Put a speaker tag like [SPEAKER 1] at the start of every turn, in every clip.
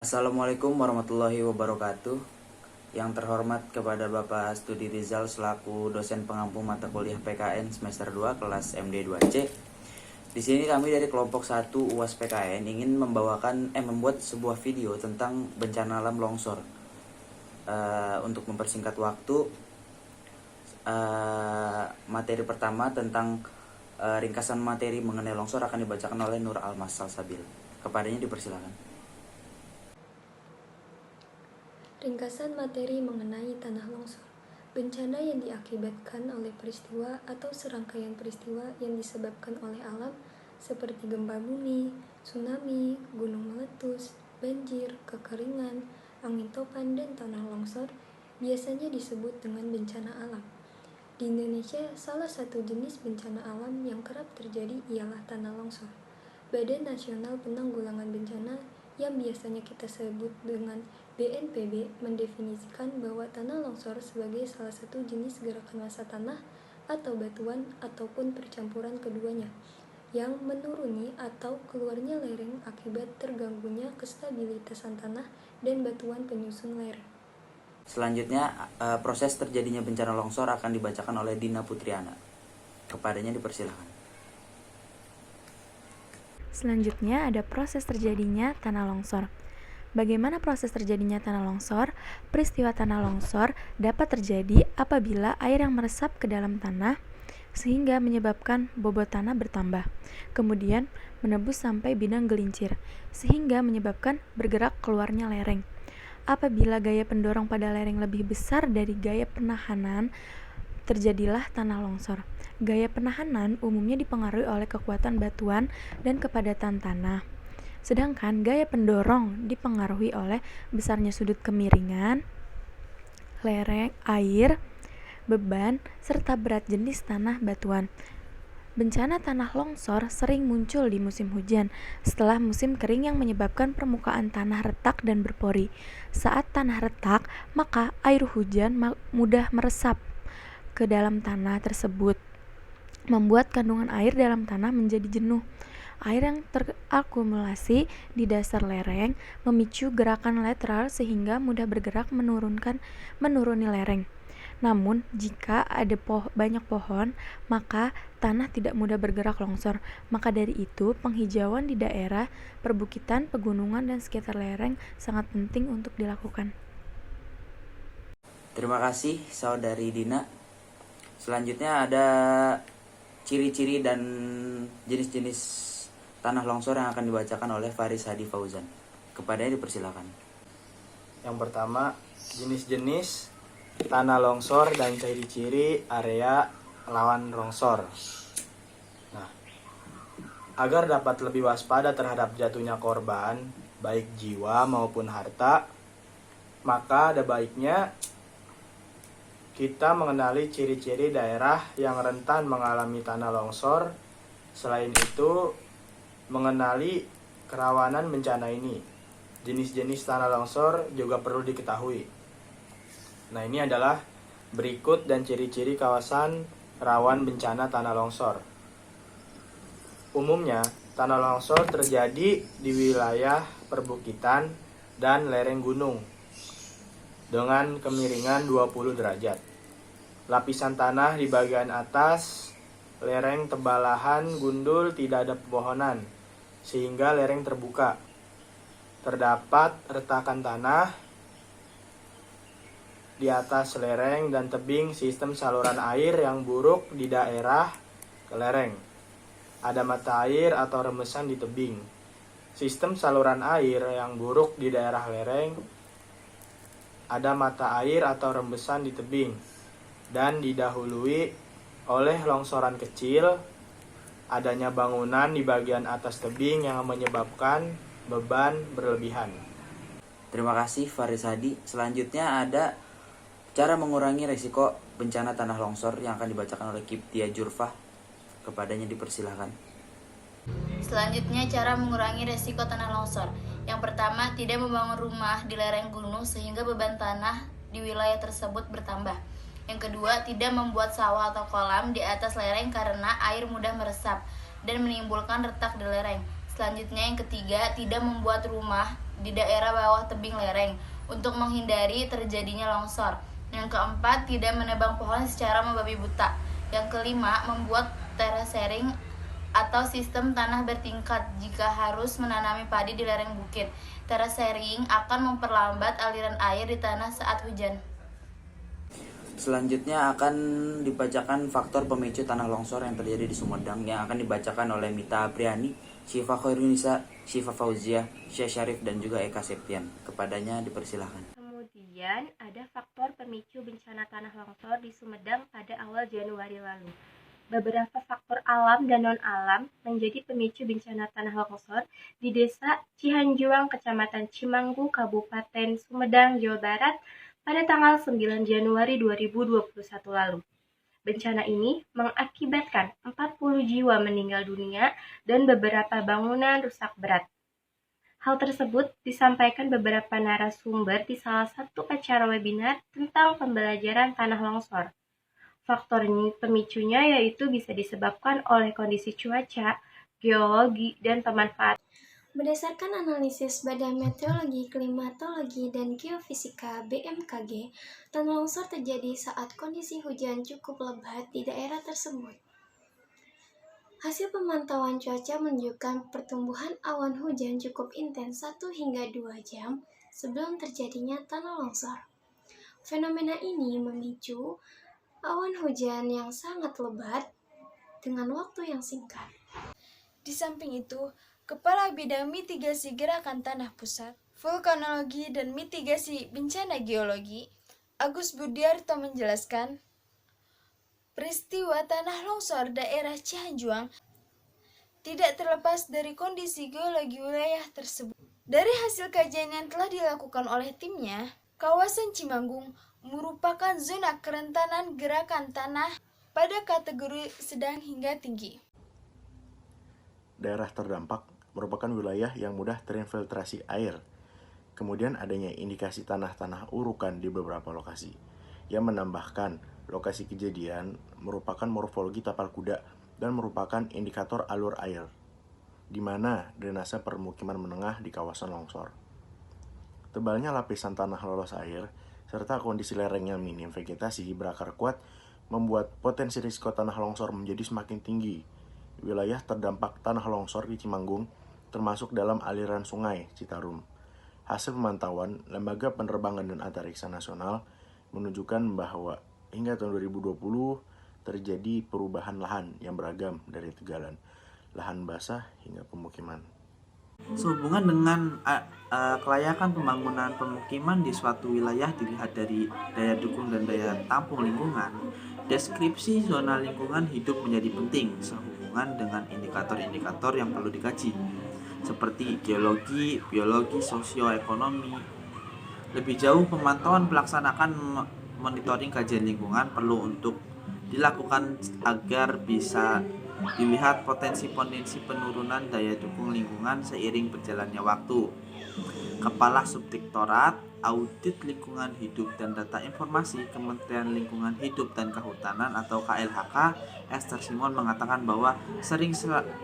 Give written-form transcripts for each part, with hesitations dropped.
[SPEAKER 1] Assalamualaikum warahmatullahi wabarakatuh. Yang terhormat kepada Bapak Studi Rizal selaku dosen pengampu mata kuliah PKN semester 2 kelas MD 2C. Di sini kami dari kelompok 1 UAS PKN ingin membuat sebuah video tentang bencana alam longsor. Untuk mempersingkat waktu, materi pertama tentang ringkasan materi mengenai longsor akan dibacakan oleh Nur Almas Salsabil. Kepadanya dipersilakan.
[SPEAKER 2] Ringkasan materi mengenai tanah longsor. Bencana yang diakibatkan oleh peristiwa atau serangkaian peristiwa yang disebabkan oleh alam seperti gempa bumi, tsunami, gunung meletus, banjir, kekeringan, angin topan, dan tanah longsor biasanya disebut dengan bencana alam. Di Indonesia, salah satu jenis bencana alam yang kerap terjadi ialah tanah longsor. Badan Nasional Penanggulangan Bencana yang biasanya kita sebut dengan BNPB mendefinisikan bahwa tanah longsor sebagai salah satu jenis gerakan massa tanah atau batuan ataupun percampuran keduanya yang menuruni atau keluarnya lereng akibat terganggunya kestabilitasan tanah dan batuan penyusun lereng.
[SPEAKER 1] Selanjutnya, proses terjadinya bencana longsor akan dibacakan oleh Dina Putriana. Kepadanya dipersilakan.
[SPEAKER 3] Selanjutnya ada proses terjadinya tanah longsor. Bagaimana proses terjadinya tanah longsor? Peristiwa tanah longsor dapat terjadi apabila air yang meresap ke dalam tanah sehingga menyebabkan bobot tanah bertambah, kemudian menembus sampai bidang gelincir sehingga menyebabkan bergerak keluarnya lereng. Apabila gaya pendorong pada lereng lebih besar dari gaya penahanan, terjadilah tanah longsor. Gaya penahanan umumnya dipengaruhi oleh kekuatan batuan dan kepadatan tanah. Sedangkan gaya pendorong dipengaruhi oleh besarnya sudut kemiringan, lereng, air, beban, serta berat jenis tanah batuan. Bencana tanah longsor sering muncul di musim hujan setelah musim kering yang menyebabkan permukaan tanah retak dan berpori. Saat tanah retak, maka air hujan mudah meresap ke dalam tanah tersebut, membuat kandungan air dalam tanah menjadi jenuh. Air yang terakumulasi di dasar lereng memicu gerakan lateral sehingga mudah bergerak menuruni lereng. Namun, jika ada banyak pohon, maka tanah tidak mudah bergerak longsor. Maka dari itu, penghijauan di daerah perbukitan, pegunungan, dan sekitar lereng sangat penting untuk dilakukan.
[SPEAKER 1] Terima kasih Saudari Dina. Selanjutnya ada ciri-ciri dan jenis-jenis tanah longsor yang akan dibacakan oleh Faris Hadi Fauzan. Kepadanya dipersilakan.
[SPEAKER 4] Yang pertama, jenis-jenis tanah longsor dan ciri-ciri area rawan longsor. Nah, agar dapat lebih waspada terhadap jatuhnya korban, baik jiwa maupun harta, maka ada baiknya kita mengenali ciri-ciri daerah yang rentan mengalami tanah longsor. Selain itu, mengenali kerawanan bencana ini. Jenis-jenis tanah longsor juga perlu diketahui. Nah, ini adalah berikut dan ciri-ciri kawasan rawan bencana tanah longsor. Umumnya, tanah longsor terjadi di wilayah perbukitan dan lereng gunung dengan kemiringan 20 derajat. Lapisan tanah di bagian atas lereng tebal lahan gundul, tidak ada pepohonan, sehingga lereng terbuka. Terdapat retakan tanah di atas lereng dan tebing. Sistem saluran air yang buruk di daerah ke lereng. Ada mata air atau rembesan di tebing. Sistem saluran air yang buruk di daerah lereng. Ada mata air atau rembesan di tebing dan didahului oleh longsoran kecil. Adanya bangunan di bagian atas tebing yang menyebabkan beban berlebihan.
[SPEAKER 1] Terima kasih Faris Hadi. Selanjutnya ada cara mengurangi risiko bencana tanah longsor yang akan dibacakan oleh Kiptia Jurfah. Kepadanya dipersilakan.
[SPEAKER 5] Selanjutnya, cara mengurangi risiko tanah longsor. Yang pertama, tidak membangun rumah di lereng gunung sehingga beban tanah di wilayah tersebut bertambah. Yang kedua, tidak membuat sawah atau kolam di atas lereng karena air mudah meresap dan menimbulkan retak di lereng. Selanjutnya yang ketiga, tidak membuat rumah di daerah bawah tebing lereng untuk menghindari terjadinya longsor. Yang keempat, tidak menebang pohon secara membabi buta. Yang kelima, membuat terasering atau sistem tanah bertingkat jika harus menanami padi di lereng bukit. Terasering akan memperlambat aliran air di tanah saat hujan.
[SPEAKER 1] Selanjutnya akan dibacakan faktor pemicu tanah longsor yang terjadi di Sumedang yang akan dibacakan oleh Mita Apriani, Syifa Khairunisa, Syifa Fauzia, Syekh Syarif, dan juga Eka Septian. Kepadanya dipersilahkan.
[SPEAKER 6] Kemudian ada faktor pemicu bencana tanah longsor di Sumedang pada awal Januari lalu. Beberapa faktor alam dan non-alam menjadi pemicu bencana tanah longsor di Desa Cihanjuang, Kecamatan Cimanggu, Kabupaten Sumedang, Jawa Barat pada tanggal 9 Januari 2021 lalu. Bencana ini mengakibatkan 40 jiwa meninggal dunia dan beberapa bangunan rusak berat. Hal tersebut disampaikan beberapa narasumber di salah satu acara webinar tentang pembelajaran tanah longsor. Faktor pemicunya yaitu bisa disebabkan oleh kondisi cuaca, geologi, dan pemanfaatan.
[SPEAKER 2] Berdasarkan analisis Badan Meteorologi, Klimatologi, dan Geofisika (BMKG), tanah longsor terjadi saat kondisi hujan cukup lebat di daerah tersebut. Hasil pemantauan cuaca menunjukkan pertumbuhan awan hujan cukup intens 1 hingga 2 jam sebelum terjadinya tanah longsor. Fenomena ini memicu awan hujan yang sangat lebat dengan waktu yang singkat.
[SPEAKER 7] Di samping itu, Kepala Bidang Mitigasi Gerakan Tanah Pusat, Vulkanologi dan Mitigasi Bencana Geologi, Agus Budiarto menjelaskan, peristiwa tanah longsor daerah Cihanjuang tidak terlepas dari kondisi geologi wilayah tersebut. Dari hasil kajian yang telah dilakukan oleh timnya, kawasan Cimanggung merupakan zona kerentanan gerakan tanah pada kategori sedang hingga tinggi.
[SPEAKER 8] Daerah terdampak merupakan wilayah yang mudah terinfiltrasi air. Kemudian adanya indikasi tanah-tanah urukan di beberapa lokasi, yang menambahkan lokasi kejadian merupakan morfologi tapal kuda dan merupakan indikator alur air, di mana drainase permukiman menengah di kawasan longsor. Tebalnya lapisan tanah lolos air, serta kondisi lereng yang minim vegetasi berakar kuat, membuat potensi risiko tanah longsor menjadi semakin tinggi. Wilayah terdampak tanah longsor di Cimanggung termasuk dalam aliran sungai Citarum. Hasil pemantauan Lembaga Penerbangan dan Antariksa Nasional menunjukkan bahwa hingga tahun 2020 terjadi perubahan lahan yang beragam dari tegalan, lahan basah hingga pemukiman.
[SPEAKER 9] Sehubungan dengan kelayakan pembangunan pemukiman di suatu wilayah dilihat dari daya dukung dan daya tampung lingkungan, deskripsi zona lingkungan hidup menjadi penting sehubungan dengan indikator-indikator yang perlu dikaji, seperti geologi, biologi, sosioekonomi. Lebih jauh, pemantauan pelaksanaan monitoring kajian lingkungan perlu untuk dilakukan agar bisa dilihat potensi-potensi penurunan daya dukung lingkungan seiring berjalannya waktu. Kepala Subdirektorat Audit Lingkungan Hidup dan Data Informasi Kementerian Lingkungan Hidup dan Kehutanan atau KLHK, Esther Simon mengatakan bahwa sering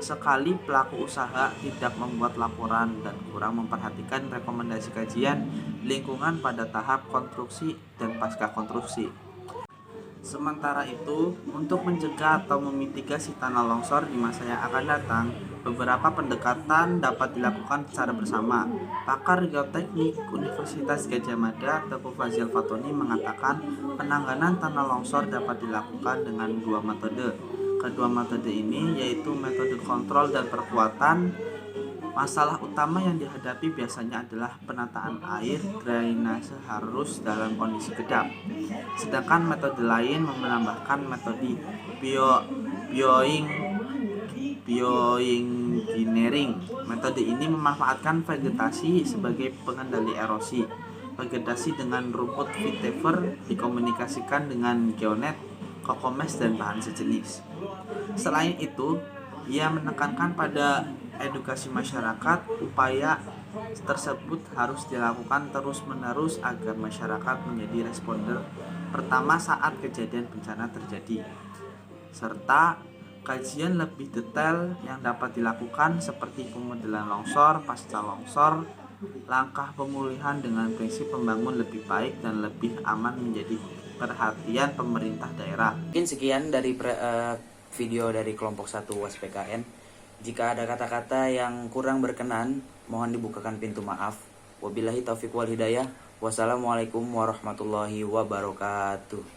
[SPEAKER 9] sekali pelaku usaha tidak membuat laporan dan kurang memperhatikan rekomendasi kajian lingkungan pada tahap konstruksi dan pasca konstruksi. Sementara itu, untuk mencegah atau memitigasi tanah longsor di masa yang akan datang, beberapa pendekatan dapat dilakukan secara bersama. Pakar Geoteknik Universitas Gadjah Mada, Teguh Fazil Fatoni mengatakan penanganan tanah longsor dapat dilakukan dengan 2 metode. Kedua metode ini yaitu metode kontrol dan perkuatan. Masalah utama yang dihadapi biasanya adalah penataan air drainase harus dalam kondisi kedap. Sedangkan metode lain menambahkan metode bioengineering. Metode ini memanfaatkan vegetasi sebagai pengendali erosi. Vegetasi dengan rumput vetiver dikomunikasikan dengan geonet, kokomes, dan bahan sejenis. Selain itu, ia menekankan pada edukasi masyarakat. Upaya tersebut harus dilakukan terus-menerus agar masyarakat menjadi responder pertama saat kejadian bencana terjadi, serta kajian lebih detail yang dapat dilakukan seperti pemodelan longsor, pasca longsor, langkah pemulihan dengan prinsip membangun lebih baik dan lebih aman menjadi perhatian pemerintah daerah.
[SPEAKER 1] Mungkin sekian dari video dari kelompok 1 UAS PKN. Jika ada kata-kata yang kurang berkenan, mohon dibukakan pintu maaf. Wabillahi taufiq wal hidayah. Wassalamualaikum warahmatullahi wabarakatuh.